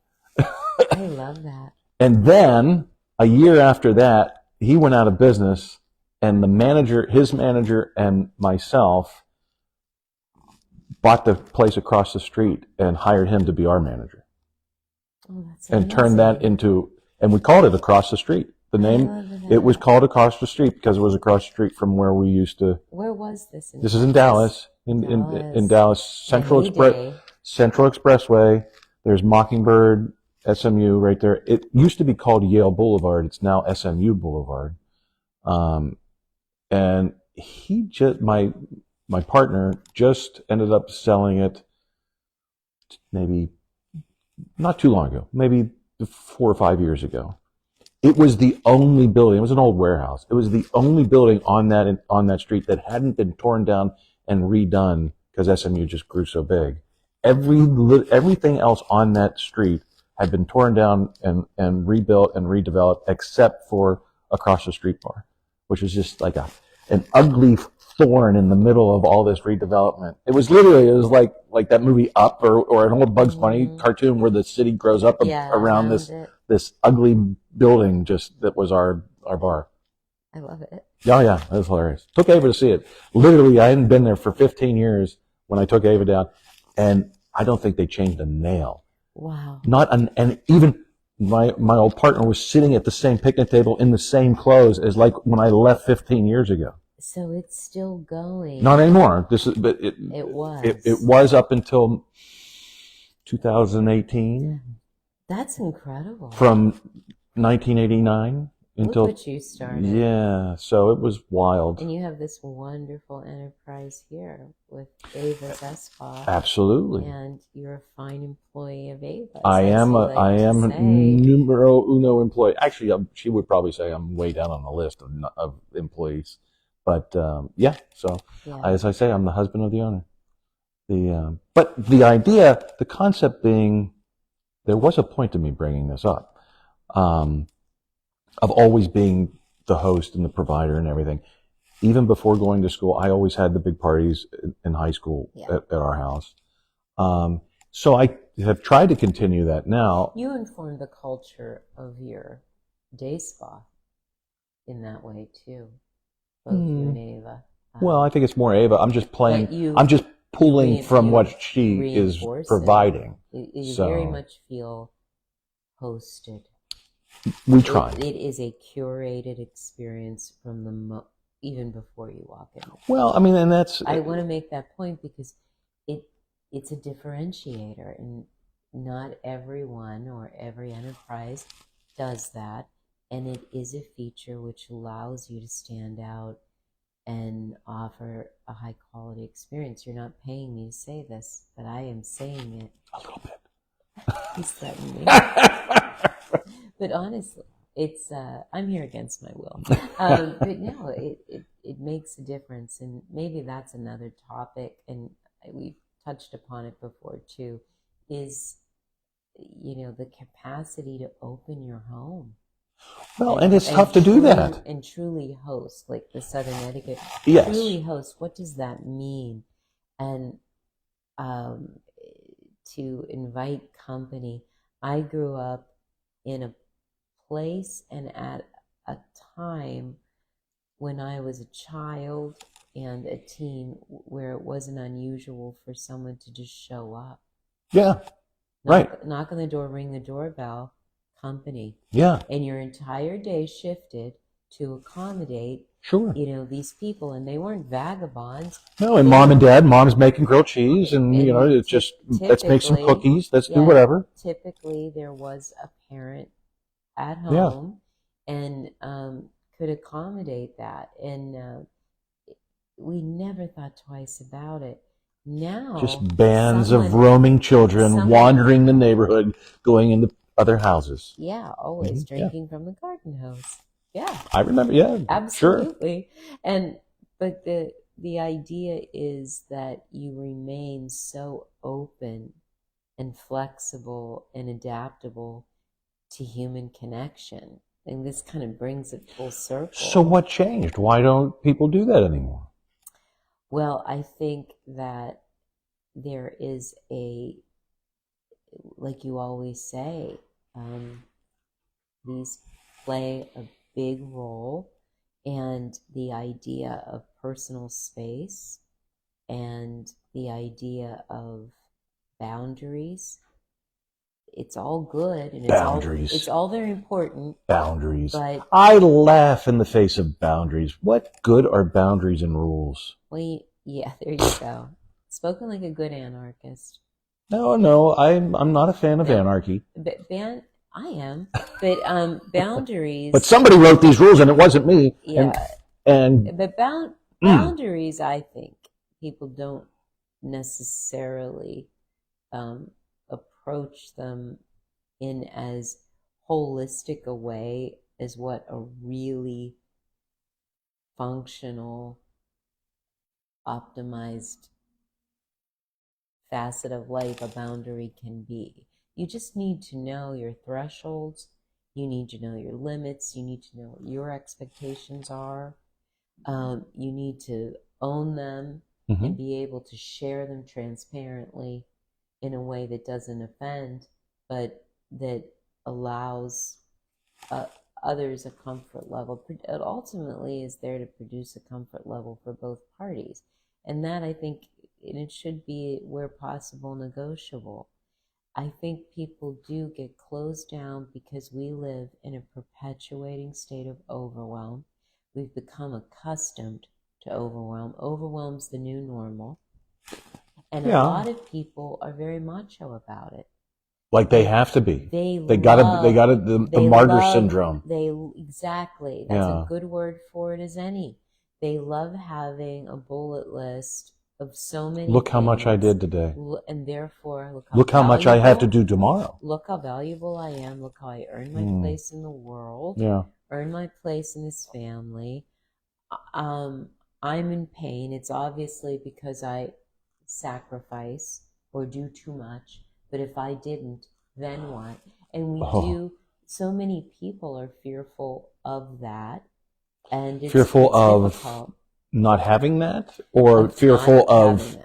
S2: I love that.
S1: And then a year after that, he went out of business, and his manager and myself bought the place across the street and hired him to be our manager.
S2: Oh, that's
S1: and
S2: amazing.
S1: Turned that into, and we called it Across the Street. The name, it was called Across the Street because it was across the street from where we used to.
S2: Where was this?
S1: This is in Dallas, in Dallas, Central Expressway. There's Mockingbird, SMU right there. It used to be called Yale Boulevard. It's now SMU Boulevard. And he just, my partner just ended up selling it maybe not too long ago, maybe 4 or 5 years ago. It was the only building. It was an old warehouse. It was the only building on that street that hadn't been torn down and redone because SMU just grew so big. Everything else on that street had been torn down and rebuilt and redeveloped except for Across the Street bar, which was just like an ugly thorn in the middle of all this redevelopment. It was like that movie Up or an old Bugs Bunny cartoon where the city grows up around this ugly building that was our bar.
S2: I love it.
S1: Yeah, it was hilarious. Took Ava to see it. Literally, I hadn't been there for 15 years when I took Ava down, and I don't think they changed a nail.
S2: Wow.
S1: And even my old partner was sitting at the same picnic table in the same clothes as like when I left 15 years ago.
S2: So it's still going.
S1: Not anymore.
S2: It was.
S1: It was up until 2018.
S2: That's incredible.
S1: From 1989 until.
S2: Look what you started.
S1: Yeah, so it was wild.
S2: And you have this wonderful enterprise here with Ava's ESSpa.
S1: Absolutely.
S2: And you're a fine employee of Ava's.
S1: I am numero uno employee. Actually, she would probably say I'm way down on the list of employees. But so as I say, I'm the husband of the owner. But the concept being, there was a point to me bringing this up, of always being the host and the provider and everything. Even before going to school, I always had the big parties in high school at our house. So I have tried to continue that now.
S2: You informed the culture of your day spa in that way too. Both you and Ava.
S1: Well, I think it's more Ava. I'm just playing pulling from what she is
S2: reinforce
S1: providing.
S2: You
S1: So
S2: very much feel hosted.
S1: we try.
S2: It is a curated experience from the even before you walk in.
S1: Well, I mean, and that's...
S2: I want to make that point because it's a differentiator, and not everyone or every enterprise does that, and it is a feature which allows you to stand out and offer a high quality experience. You're not paying me to say this, but I am saying it.
S1: A little bit.
S2: He's threatening me. But honestly, it's I'm here against my will. But no, it makes a difference, and maybe that's another topic, and we've touched upon it before too, is the capacity to open your home.
S1: Well, and it's tough to do that.
S2: And truly host, like the Southern etiquette.
S1: Yes.
S2: Truly host, what does that mean? And to invite company. I grew up in a place and at a time when I was a child and a teen where it wasn't unusual for someone to just show up.
S1: Yeah, right.
S2: Knock on the door, ring the doorbell, company.
S1: Yeah.
S2: And your entire day shifted to accommodate
S1: Sure.
S2: these people, and they weren't vagabonds.
S1: No, and mom and dad, mom's making grilled cheese, and it's just, let's make some cookies, let's do whatever.
S2: Typically, there was a parent at home and could accommodate that, and we never thought twice about it. Now,
S1: just bands of roaming children wandering the neighborhood, going into other houses.
S2: Yeah, always drinking from the garden hose. Yeah,
S1: I remember. Yeah,
S2: absolutely.
S1: Sure.
S2: But the idea is that you remain so open and flexible and adaptable to human connection, and this kind of brings it full circle.
S1: So what changed? Why don't people do that anymore?
S2: Well, I think that there is like you always say, these play a big role, and the idea of personal space and the idea of boundaries, it's all good, and it's all very important.
S1: Boundaries.
S2: But
S1: I laugh in the face of boundaries. What good are boundaries and rules?
S2: Well, yeah, there you go. Spoken like a good anarchist.
S1: No, I'm not a fan of anarchy.
S2: I am, but boundaries.
S1: But somebody wrote these rules, and it wasn't me.
S2: Yeah, but boundaries, I think people don't necessarily approach them in as holistic a way as what a really functional, optimized facet of life a boundary can be. You just need to know your thresholds. You need to know your limits. You need to know what your expectations are. You need to own them and be able to share them transparently in a way that doesn't offend, but that allows others a comfort level. It ultimately is there to produce a comfort level for both parties. And that, I think, and it should be, where possible, negotiable. I think people do get closed down because we live in a perpetuating state of overwhelm. We've become accustomed to overwhelm. Overwhelm's the new normal. And a lot of people are very macho about it.
S1: Like they have to be. They got the martyr syndrome.
S2: Exactly. That's a good word for it as any. They love having a bullet list of so many
S1: Look how
S2: things,
S1: much I did today.
S2: And therefore,
S1: look how much I have to do tomorrow.
S2: Look how valuable I am. Look how I earned my place in the world. Earned my place in this family. I'm in pain. It's obviously because I sacrifice or do too much. But if I didn't, then what? And we do. So many people are fearful of that, and it's difficult.
S1: Not having that, or fearful of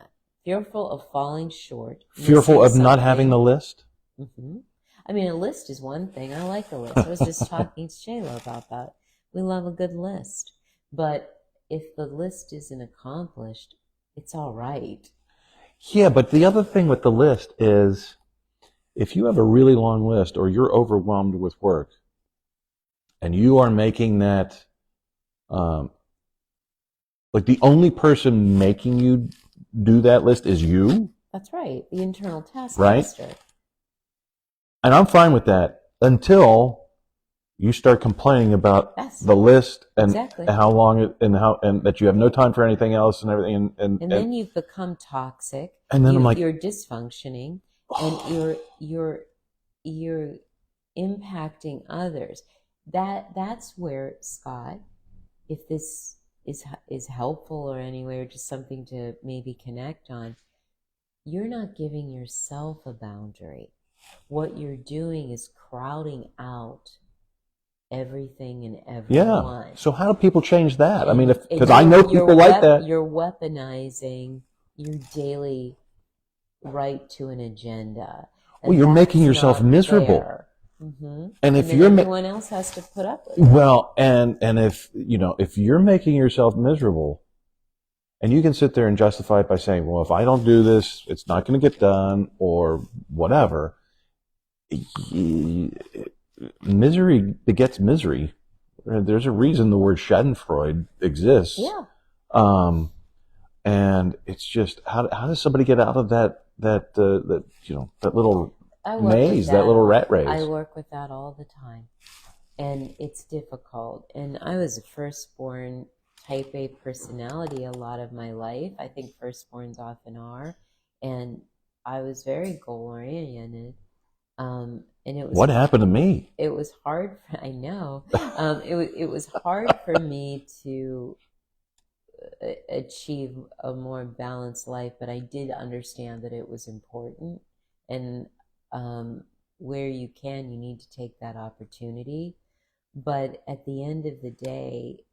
S2: falling short,
S1: fearful of not having the list.
S2: I mean, a list is one thing. I like a list. I was just talking to Shayla about that. We love a good list, but if the list isn't accomplished, it's all right.
S1: Yeah, but the other thing with the list is if you have a really long list or you're overwhelmed with work and you are making that, um, like the only person making you do that list is you,
S2: That's right. The internal
S1: right?
S2: taskmaster.
S1: And I'm fine with that until you start complaining about
S2: Yes,
S1: the list and
S2: exactly.
S1: how long it and that you have no time for anything else and everything
S2: And then you've become toxic.
S1: and then I'm like,
S2: You're dysfunctioning, and you're impacting others. That's where, Scott, if this is helpful or anyway, or just something to maybe connect on, you're not giving yourself a boundary. What you're doing is crowding out everything and everyone.
S1: yeah. So how do people change that? I mean, because
S2: And
S1: I know people like that.
S2: You're weaponizing your daily right to an agenda.
S1: Well, you're making yourself miserable.
S2: Mm-hmm.
S1: And if
S2: then everyone else has to put up with it.
S1: Well, and if if you're making yourself miserable, and you can sit there and justify it by saying, well, if I don't do this, it's not going to get done, or whatever. Misery begets misery. There's a reason the word Schadenfreude exists.
S2: Yeah.
S1: And it's just how does somebody get out of that little maze, that little rat race?
S2: I work with that all the time, and it's difficult. And I was a firstborn type A personality a lot of my life. I think firstborns often are, and I was very goal oriented. And it was
S1: what happened to me?
S2: It was hard. I know. It was hard for me to achieve a more balanced life, but I did understand that it was important, and where you can, you need to take that opportunity. But at the end of the day,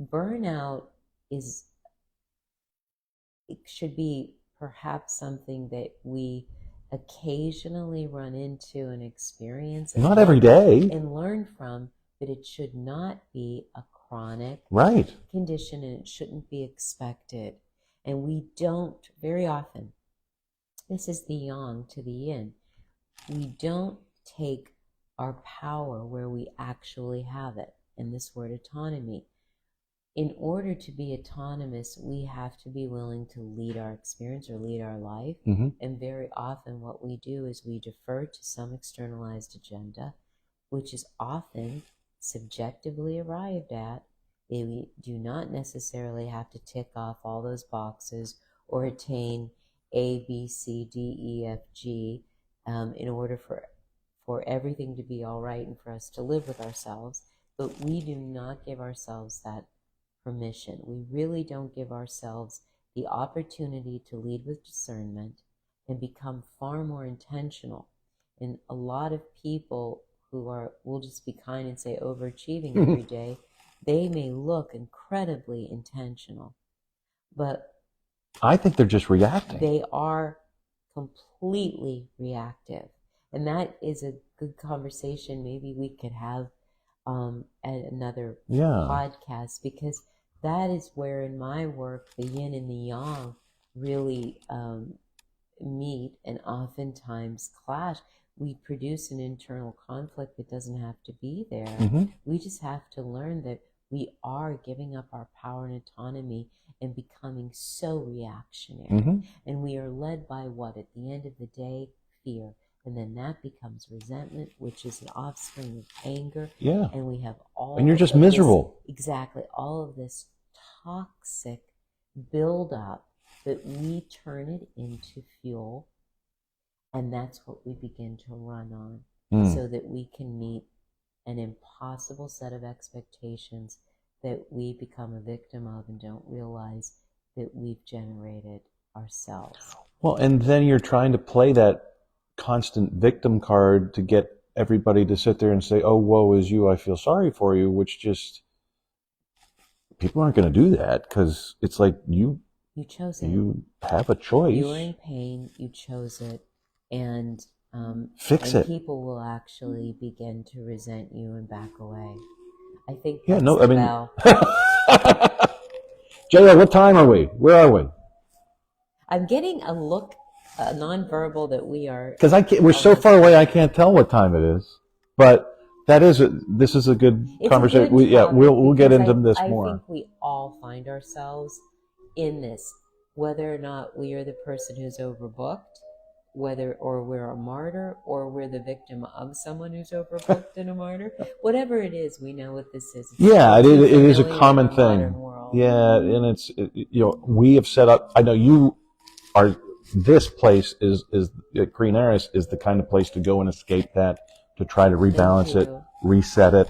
S2: burnout it should be perhaps something that we occasionally run into and experience,
S1: not every day,
S2: and learn from, but it should not be a chronic condition, and it shouldn't be expected. And we don't, very often, this is the yang to the yin, we don't take our power where we actually have it, in this word autonomy. In order to be autonomous, we have to be willing to lead our experience or lead our life.
S1: Mm-hmm.
S2: And very often what we do is we defer to some externalized agenda, which is often subjectively arrived at. We do not necessarily have to tick off all those boxes or attain A, B, C, D, E, F, G in order for everything to be all right and for us to live with ourselves. But we do not give ourselves that permission. We really don't give ourselves the opportunity to lead with discernment and become far more intentional. And a lot of people who will just be kind and say overachieving every day, they may look incredibly intentional, but
S1: I think they're just reacting.
S2: They are completely reactive. And that is a good conversation maybe we could have at another podcast, because that is where in my work the yin and the yang really meet and oftentimes clash. We produce an internal conflict that doesn't have to be there.
S1: Mm-hmm.
S2: We just have to learn that we are giving up our power and autonomy and becoming so reactionary.
S1: Mm-hmm.
S2: And we are led by what, at the end of the day, fear. And then that becomes resentment, which is an offspring of anger.
S1: Yeah.
S2: And we have all
S1: And you're just miserable.
S2: Exactly. All of this toxic buildup that we turn it into fuel. And that's what we begin to run on, so that we can meet an impossible set of expectations that we become a victim of and don't realize that we've generated ourselves.
S1: Well, and then you're trying to play that constant victim card to get everybody to sit there and say, oh, woe is you, I feel sorry for you, which just, people aren't going to do that, because it's like you chose it. You have a choice.
S2: You were in pain, you chose it, and
S1: fix it.
S2: People will actually begin to resent you and back away. I think
S1: JR, what time are we? Where are we?
S2: I'm getting a look, a nonverbal that we are.
S1: Because we're so far away, I can't tell what time it is. But this is a good
S2: It's
S1: conversation.
S2: a good topic
S1: We'll get
S2: because
S1: into this
S2: I
S1: more.
S2: think we all find ourselves in this, whether or not we are the person who's overbooked, or we're a martyr, or we're the victim of someone who's overbooked and a martyr. Whatever it is, we know what this is.
S1: Yeah, it is a
S2: familiar
S1: common
S2: in the modern
S1: thing.
S2: world.
S1: Yeah, and we have set up. I know you are. This place is Green Eris is the kind of place to go and escape that, to try to rebalance it, reset it,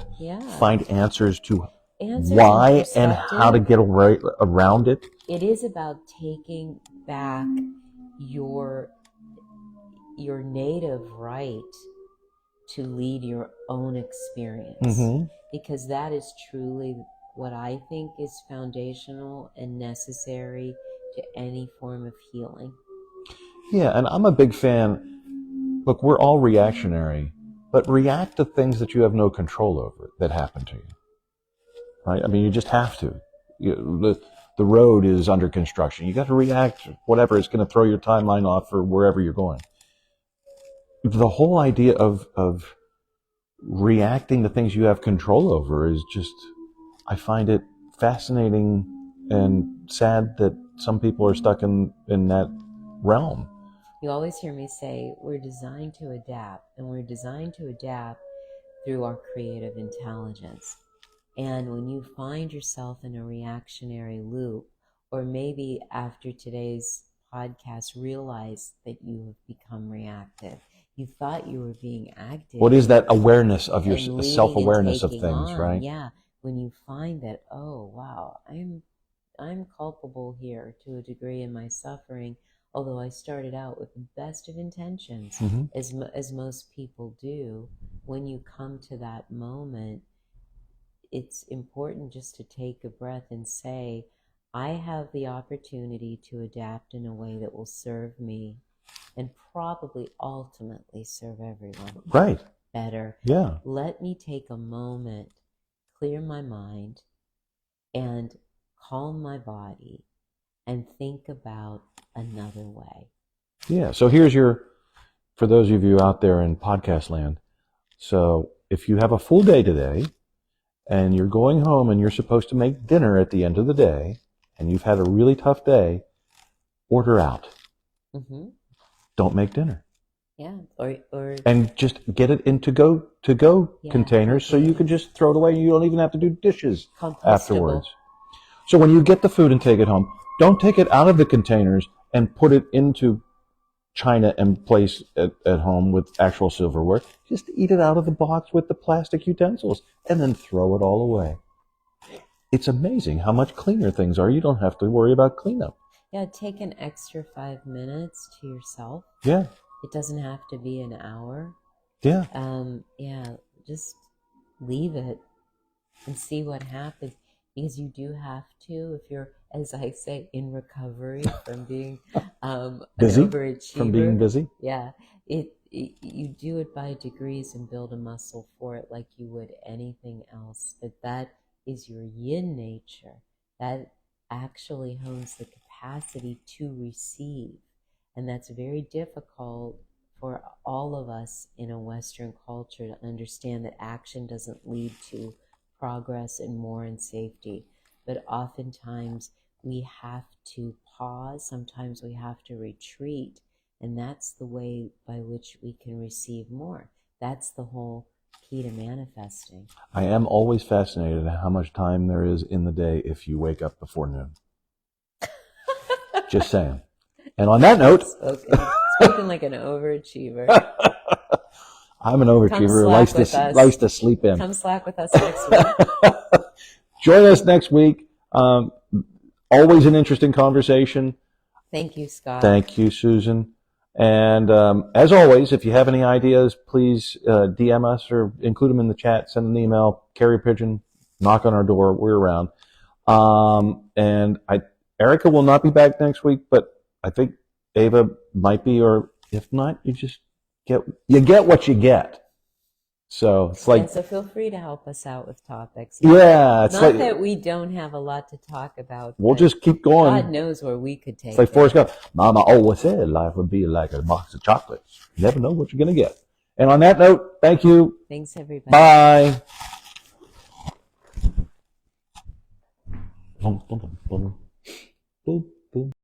S1: find answers to why and how to get around it.
S2: It is about taking back your native right to lead your own experience, because that is truly what I think is foundational and necessary to any form of healing.
S1: Yeah, and I'm a big fan. Look, we're all reactionary, but react to things that you have no control over that happen to you. Right? I mean, you just have to. The road is under construction. You got to react. Whatever, it's going to throw your timeline off for wherever you're going. The whole idea of reacting to things you have control over is just, I find it fascinating and sad that some people are stuck in that realm.
S2: You always hear me say we're designed to adapt, and we're designed to adapt through our creative intelligence. And when you find yourself in a reactionary loop, or maybe after today's podcast realize that you have become reactive, you thought you were being active.
S1: What is that awareness of your self-awareness of things, right?
S2: Yeah. When you find that, oh wow, I'm culpable here to a degree in my suffering, although I started out with the best of intentions, as most people do. When you come to that moment, it's important just to take a breath and say, I have the opportunity to adapt in a way that will serve me and probably ultimately serve everyone better.
S1: Yeah.
S2: Let me take a moment, clear my mind, and calm my body, and think about another way.
S1: Yeah. So here's for those of you out there in podcast land. So if you have a full day today and you're going home and you're supposed to make dinner at the end of the day and you've had a really tough day, order out. Don't make dinner.
S2: Yeah. Or
S1: and just get it in to-go containers so you can just throw it away. You don't even have to do dishes afterwards. So when you get the food and take it home, don't take it out of the containers and put it into china and place at home with actual silverware. Just eat it out of the box with the plastic utensils and then throw it all away. It's amazing how much cleaner things are. You don't have to worry about cleanup.
S2: Yeah, take an extra 5 minutes to yourself.
S1: Yeah.
S2: It doesn't have to be an hour.
S1: Yeah.
S2: Just leave it and see what happens. Because you do have to, if you're, as I say, in recovery from being
S1: busy,
S2: an overachiever.
S1: From being busy.
S2: Yeah. You do it by degrees and build a muscle for it like you would anything else. But that is your yin nature. That actually hones the capacity to receive. And that's very difficult for all of us in a Western culture to understand, that action doesn't lead to progress and more and safety. But oftentimes we have to pause. Sometimes we have to retreat. And that's the way by which we can receive more. That's the whole key to manifesting.
S1: I am always fascinated at how much time there is in the day if you wake up before noon. Just saying. And on that note...
S2: Spoken like an overachiever.
S1: I'm an overachiever who likes to sleep in.
S2: Come slack with us next week.
S1: Join us next week. Always an interesting conversation.
S2: Thank you, Scott.
S1: Thank you, Susan. And as always, if you have any ideas, please DM us or include them in the chat. Send an email, carrier pigeon, knock on our door. We're around. And Erica will not be back next week, but I think Ava might be, or if not, you get what you get. So it's like,
S2: And so feel free to help us out with topics.
S1: yeah, it's
S2: Not
S1: like,
S2: that we don't have a lot to talk about.
S1: we'll
S2: but
S1: just keep going.
S2: God knows where we could take
S1: It's like
S2: it.
S1: Forrest Gump. Mama always said life would be like a box of chocolates. You never know what you're going to get. And on that note, thank you.
S2: Thanks, everybody.
S1: Bye. Boom, boom, boom, boom. Boom, boom.